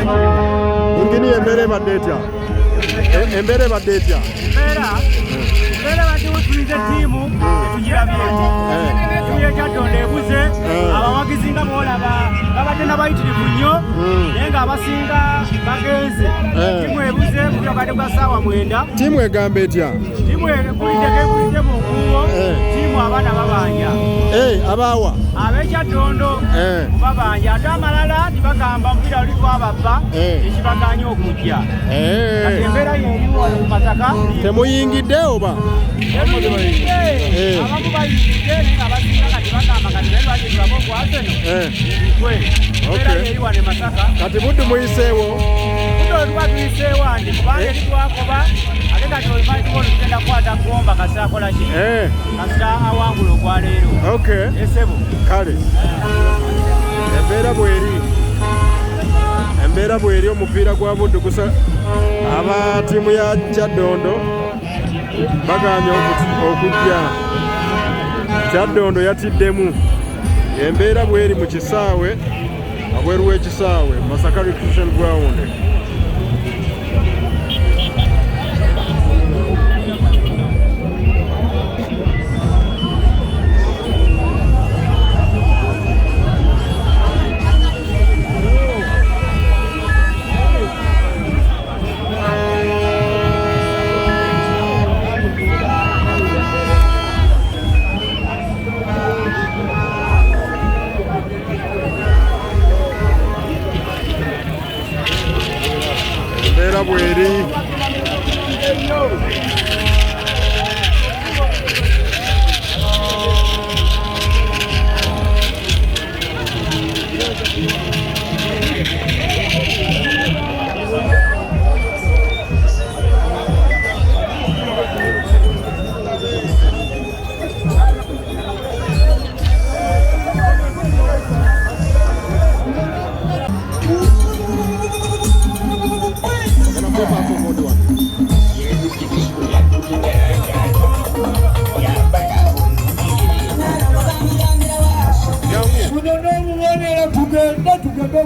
Ngini embere badetya. Embere badetya. Embere badetya ttimu tujirabye. Tuye Kyadondo ebuze abawagizi nga bolaba babadde nabayitirivu nnyo naye nga abasinga bagenze. Ttimu ebuze mu bukadde bwa ssaawa 9. Ttimu egamba etya? Ttimu ekulidde mu nkuubo. Ttimu abaana babanja. Abawa? Ab'Ekyadondo babanja ate amalala tibagamba mpira oliko ababba ekibaganya okujja. Kati embeera y'eriwo wano mu Masaka. Temuyingidde oba? Abamu bayingidde naye nga basinga kati bagamba kati naye lwaki tulaba ogwaseno. Embeera y'eri wano e Masaka. Kati Buddu muyiseewo? Buddu oluba tuyiseewo andi kubanga eri twakoba ate kati olimanyi tukola tugenda kukwata kuwomba kasita akola ki? Kasita awangula ogwaleero. Esebo. Kale. Embeera bweri omupiira gwa Buddu gusa aba ttiimu ya Kyadondo baganye okujja. Kyadondo yatiddemu. Embeera bweri mu kisaawe wabweru w'ekisaawe Masaka Recreation Ground. Bweri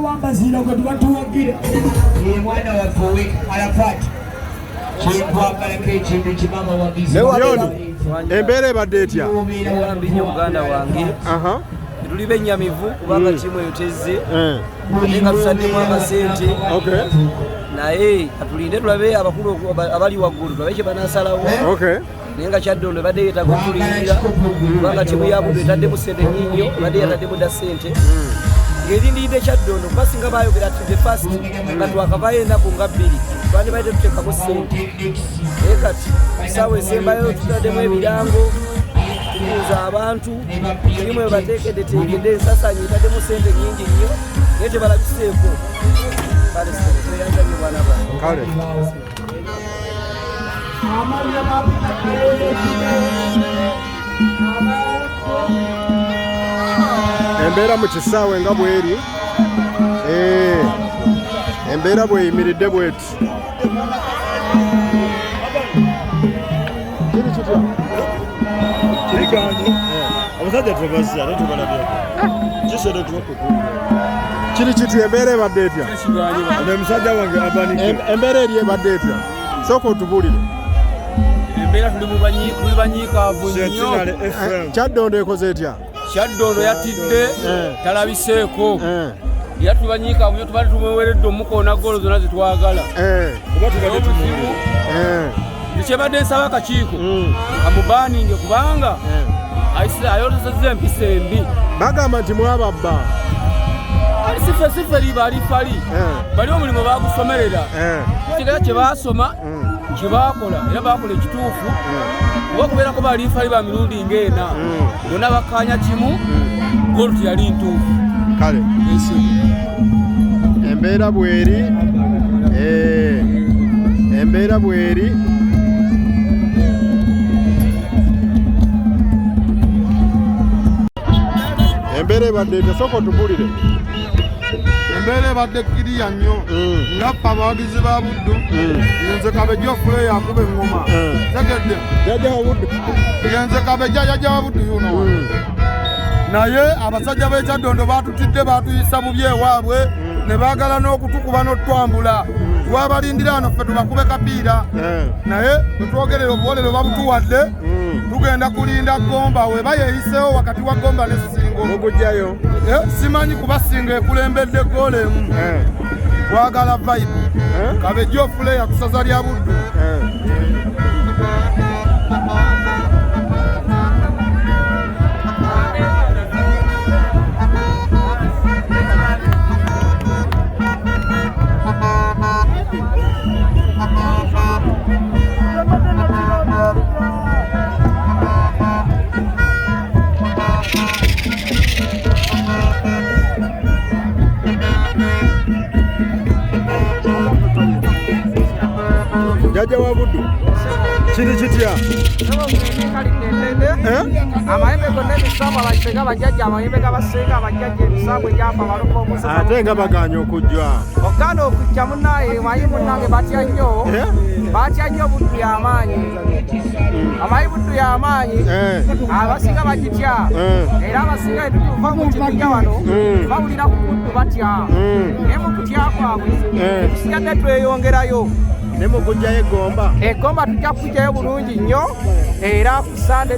wambazira gwe tubatuwagire mwana waffe Arafat kyetwagalako ekintu kimama wagizi embeera ebadde etya? Nnyo muganda wange tuli bennyamivu kubanga ttiimu eyo tezze ate nga tusaddemu amasente naye katulinde tulabe abakulu abali waggulu tulabe kye banaasalawo naye nga Kyadondo ebadde yeetaaga okutuliyirira kubanga ttiimu ya Buddu etaddemu ssente nnyingi ebadde yataddemu dda ssente ng'erindiyidde Kyadondo kuba singa baayogera ati the first nga twakavaayo ennaku nga 2 twandibadde tuteekamu ssente naye kati essaawa esembayo tutaddemu ebirango tubuuza abantu erimu ebateekeddeteekedde ensasanyi etaddemu ssente nnyingi nnyo naye tebalabiseeko kale tweyanjanye bwana kale embeera mu kisaawe nga bweri embeera bweyimiridde bweti kiri kitya kiriganye abasajja tubazza ate tubalabye kisede tubakutuula kiri kitya embeera ebadde etya omusajja wange abanike embeera eri ebadde etya sooka otubuulire embeera tuli banyiikaavu nnyo Kyadondo ekoze etya Kyadondo yatidde talabiseeko era tubanyiikaavu nnyo tubadde tumuweeredde omukoona golo zonna zetwagala kuba tubadde tumuweeredde kyebadde nsaba akakiiko kamubaaninge kubanga ayotesezza empisa embi bagamba nti mwababba ali sife liba alifali bali omulimu bagusomerera kigera kyebaasoma kyebakola era bakola ekituufu kuba kubeerako balifali ba mirundi ng'ena bonna bakkaanya kimu golo teyali ntuufu kale embeera bweri embeera bweri embeera ebadde tesooka otubulire embeera ebadde kiriya nnyo ngaffe abawagizi ba Buddu yenze Kabejja Fuleya akuba eŋŋoma tegedde jajja wa Buddu yenze Kabejja jajja wa Buddu yuno naye abasajja b'e Kyadondo batutidde batuyisa bubi ewaabwe ne baagala n'okutukuba n'otwambula twabalindira wano ffe tubakube kapiira naye bwetwogerera obuwolero babutuwadde tugenda kulinda Gomba weba yeeyiseewo wakati wa Gomba ne Singo mugujjayo simanyi kuba Singo ekulembedde goolo emu twagala vibe Kabejjo Fuleya kusaza lya Buddu Jaja wa Buddu kiri kitya amayembe gonna ebisambu abajja bajjajja amayembe gabasinga abajjajja ebisambu egyamba baloko omusaza ate nga baganya okujja ogana okujja munnaye mayi munnange batya nnyo Buddu y'amaanyi amayi Buddu y'amaanyi abasinga bagitya era abasinga etutuuva mu kibujja wano bawulira ku Buddu batya naye mu kutya kwabwe tusigadde tweyongerayo ne mugujjayo Gomba Gomba tujja kujjayo bulungi nnyo era ku Sande